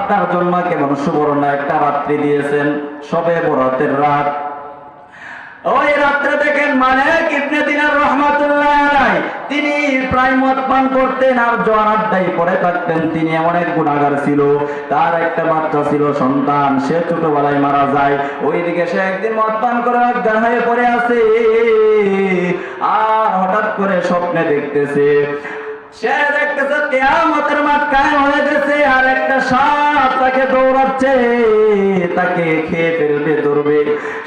আপনার জন্য কেমন সুবর্ণ একটা রাত্রি দিয়েছেন, শবে বরাতের রাত। ওই রাত্রে দেখেন মালিক ইবনে দিনার রাহমাতুল্লাহ আলাইহি তিনি প্রায় মদ পান করতেন আর জোয়ার আড্ডায় পড়ে থাকতেন। তিনি এমন এক গুনাহগার ছিল, তার একটা বাচ্চা ছিল সন্তান, সে ছোটবেলায় মারা যায়। ওইদিকে সে একদিন মদ পান করে অজ্ঞান হয়ে পড়ে আছে, আর হঠাৎ করে স্বপ্নে দেখতেছে, সে দেখতেছে কিয়ামতের মাঠ কায়েম হয়ে গেছে, আর একটা সাপ তাকে দৌড়াচ্ছে, তাকে খেয়ে ফেলবে, ধরবে।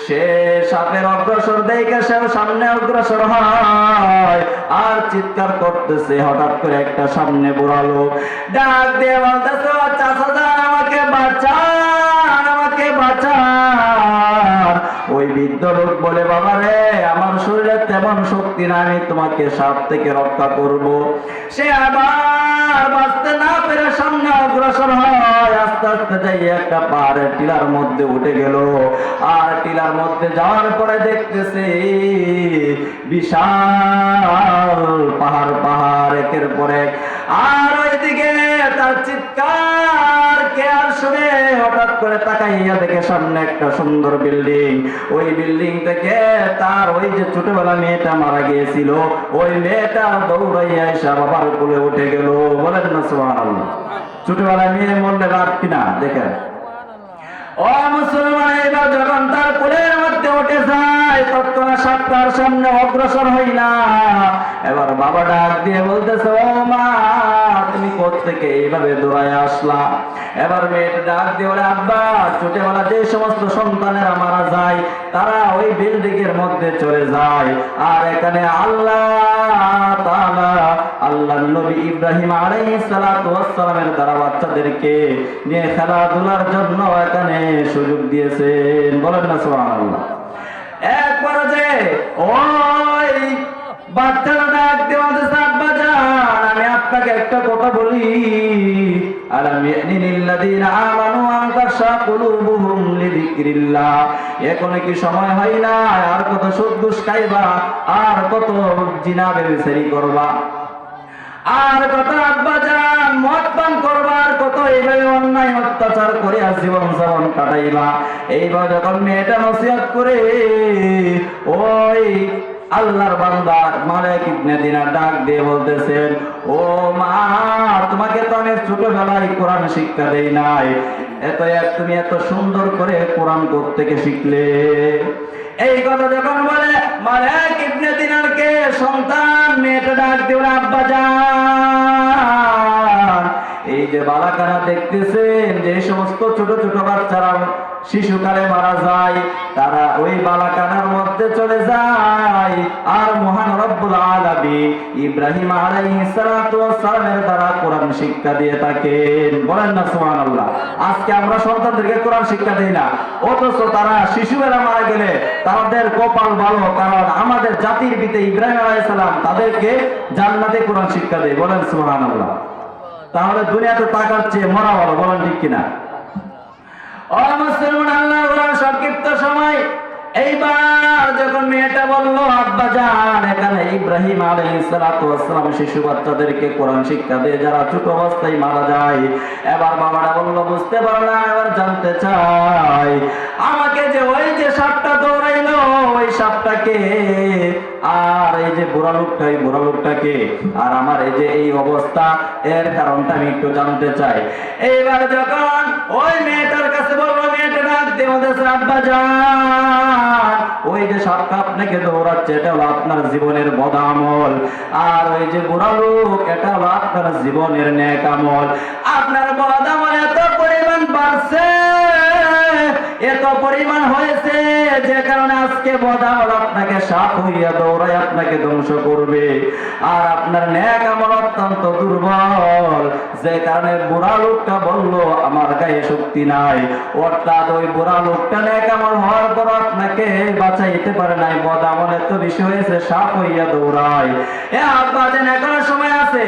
সে সাপের অগ্রসর দেখে সে সামনে অগ্রসর হয় আর চিৎকার করতেছে। হঠাৎ করে একটা সামনে বুড়া লোক ডাক দিয়ে বলতেছে, চাচা আমাকে বাঁচান, আমাকে বাঁচান। ওই বৃদ্ধ লোক বলে, বাবা রে, আমার শরীরে তেমন শক্তি না, আমি তোমাকে সাপ থেকে রক্ষা করব। সে আবার বাঁচতে না পেরে সামনে অগ্রসর হয়, আস্তে আস্তে যাই একটা পাহাড়ের টিলার মধ্যে উঠে গেল। আর টিলার মধ্যে যাওয়ার পরে দেখতেছে বিশাল পাহাড় পাহাড় একের পর এক। আর ওইদিকে তার চিৎকার কে আর শুনে, হঠাৎ করে তাকাইয়া দেখে সামনে একটা সুন্দর বিল্ডিং। ওই বিল্ডিং থেকে তার ওই যে ছোটবেলা মেয়েটা মারা গিয়েছিল, ওই মেয়েটা দৌড়াইয়া এসে বাবার কোলে উঠে গেল। বলেন না সুবহানাল্লাহ। ছোটবেলায় মেয়ে মরলে রাত কিনা দেখেন। ও মুসলমান, এবার যখন তার কোলের মধ্যে উঠে যায়, তৎক্ষণাৎ সাতটার সামনে অগ্রসর হই না। এবার বাবা ডাক দিয়ে বলতেছে, ও মা, তুমি কোত্থেকে এইভাবে দৌড়ায় আসলা? এবার মেয়েটা ডাক দিয়ে বলে, আব্বা, ছোটবেলা যে সমস্ত সন্তানেরা মারা যায় তারা ওই বিল্ডিং এর মধ্যে চলে যায়, আর এখানে আল্লাহ তাআলা আল্লাহর নবী ইব্রাহিম আলাইহিস সালাতু ওয়াস সালামের দ্বারা বাচ্চাদেরকে নিয়ে খেলাধুলার জন্য এখানে সুযোগ দিয়েছেন। বলেন না সুবহানাল্লাহ। একবার যে ওই বাচ্চারা ডাক দিয়ে বলতেছে, আব্বা জান, আমি আপনাকে একটা কথা বলি, আলাম ইয়ানিল্লাযীনা আমানু আন তাখশা কুলুবুহুম লিযিকরিল্লাহ। এখন কি সময় হয় না? আর কত সুদ ঘুষ খাইবা, আর কত জিনা ব্যভিচারী করবা, আর কত আব্বা জান মদ পান করবা, আর কত এইভাবে অন্যায় অত্যাচার করে জীবন যাপন কাটাইবা। এইবার যখন মেয়েটা নসিহত করে, ওই আল্লাহর বান্দা মালিক ইবনে দিনার ডাক দিয়ে বলতেছেন, ও মা, তোমাকে তো আমি ছোটবেলায় কোরআন শিক্ষা দেই নাই, তুমি এত সুন্দর করে কোরআন কোত্থেকে শিখলে? এই কথা যখন বলে, মালিক ইবনে দিনারকে সন্তান মেয়েটা ডাক দিয়ে বলে, আব্বা জান, এই যে বালাকানা দেখতেছেন, যে সমস্ত ছোট ছোট বাচ্চারা শিশুকালে মারা যায়, তারা ওই বালাকানার মধ্যে চলে যায়, আর মহান রব্বুল আলামিন ইব্রাহিম আলাইহিস সালাতু ওয়াস সালামের দ্বারা কোরআন শিক্ষা দিয়ে থাকেন। বলেন না সুবহানাল্লাহ। আজকে আমরা সন্তানদেরকে কোরআন শিক্ষা দেই না, অথচ তারা শিশুবেলা মারা গেলে তাদের কপাল ভালো, কারণ আমাদের জাতির পিতা ইব্রাহিম আলাইহিস সালাম তাদেরকে জান্নাতে কোরআন শিক্ষা দেয়। বলেন সুবহানাল্লাহ। তাহলে দুনিয়াতে টাকার চেয়ে মরা ভালো। বলেন ঠিক কিনা? ও মুসলমান, আল্লাহ ওয়ার সংক্ষিপ্ত সময় এইবার যখন মেয়েটা বলল, আব্বা জান, এখানে ইব্রাহিম আলাইহিস সালাতু ওয়াস সালাম শিশু বাচ্চাদেরকে কোরআন শিক্ষা দিয়ে যারা ছোট অবস্থায় মারা যায়। এবার বাবারা বলল, বুঝতে পারলাম, এবার জানতে চাই, আমাকে যে ওই যে সাপটা দৌড়াইলো, ওই সাপটাকে, আর এই যে বুড়া লোকটা, এই বুড়া লোকটাকে, আর আমার এই যে এই অবস্থা, এর কারণটা আমি একটু জানতে চাই। এইবার যখন ওই মেয়েটার কাছে বলবো, মেয়েটা ডাক দিয়ে বলতেছে, আব্বা জান, ওই যে সাপটা আপনাকে দৌড়াচ্ছে, এটা হলো আপনার জীবনের বদ আমল, আর ওই যে বুড়া লোক, এটা হলো আপনার জীবনের নেক আমল। আপনার বদ আমল এত পরিমাণ বাড়ছে, এত পরিমাণ হয়েছে, যে কারণে আজকে বদ আমল আপনাকে সাপ হইয়া দৌড়ায় আপনাকে ধ্বংস করবে, আর আপনার নেক আমল অত্যন্ত দুর্বল, যে কারণে বুড়া লোকটা বললো আমার গায়ে শক্তি নাই। অর্থাৎ ওই বুড়া লোকটা নেক আমল হওয়ার পর আপনাকে বাঁচাইতে পারে নাই, বদ আমল এত বেশি হয়েছে, সাপ হইয়া দৌড়ায়। এ আব্বা জান, এখনো সময় আছে,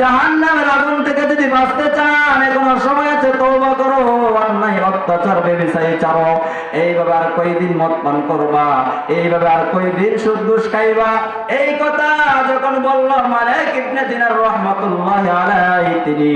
জাহান্নামের আগুন থেকে যদি বাঁচতে চান এখনো সময় আছে, তওবা করো, অন্যায় অত্যাচার দুরাচার বেবিচার, এইভাবে আর কয়দিন মদ পান করবা, এইভাবে আর কয়দিন সুদ ঘুষ খাইবা। এই কথা যখন বলল মালিক ইবনে দিনার রাহমাতুল্লাহি আলাইহি, তিনি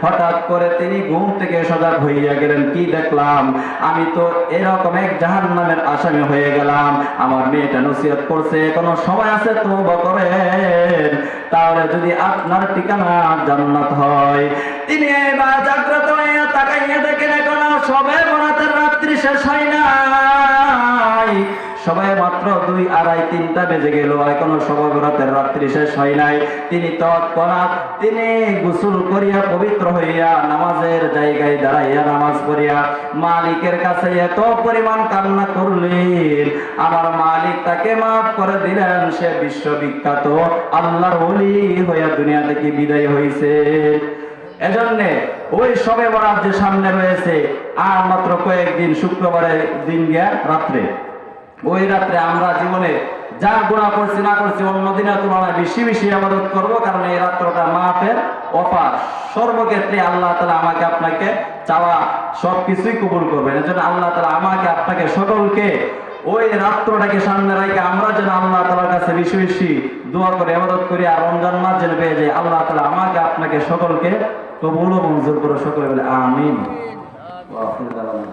হঠাৎ করে তিনি ঘুম থেকে সজাগ হইয়া গেলেন। কি দেখলাম, আমি তো এরকম এক জাহান্নামের আসামি হয়ে গেলাম। আমার মেয়েটা নসিহত করছে কোনো সময় আছে তওবা করেন, তাহলে যদি আপনার ঠিকানা জান্নাত হয়। তিনি এবার জাগ্রত হইয়া তাকাইয়া দেখেন এখনো সবে বরাতের রাত্রি শেষ হয় নাই, সবাই মাত্র 2, 2:30, 3টা বেজে গেল, এখনো সবে বরাতের রাত্রি শেষ হয় নাই। তিনি তৎক্ষণাৎ তিনি গোসল করিয়া পবিত্র হইয়া নামাজের জায়গায় দাঁড়াইয়া নামাজ পড়িয়া মালিকের কাছে এত পরিমাণ কান্না করলেন, আমার মালিক তাকে মাফ করে দিলেন। সে বিশ্ববিখ্যাত আল্লাহর ওলি হইয়া দুনিয়া থেকে বিদায় হইছে। এজন্য ওই সবে বরাত যে সামনে রয়েছে, আর মাত্র কয়েকদিন, শুক্রবারের দিন গিয়া রাত্রে, ওই রাত্রে আমরা জীবনে যা গুনাহ করছি না করছি অন্য দিনের তুলনায় বেশি বেশি ইবাদত করব, কারণ এই রাত্রটা মাফের অফার। সর্বক্ষেত্রে আল্লাহ তাআলা আমাকে আপনাকে চাওয়া সবকিছুই কবুল করবেন। এজন্য আল্লাহ তাআলা আমাকে আপনাকে সকলকে ওই রাত্রটাকে সামনে রেখে আমরা যেন আল্লাহ তাআলার কাছে বেশি বেশি দোয়া করে ইবাদত করি, আর রমজান মাস যেন পেয়ে যাই। আল্লাহ তাআলা আমাকে আপনাকে সকলকে কবুল ও মঞ্জুর করে, সকলে বলে আমিন। ওয়া আখিরু দাওয়ানা।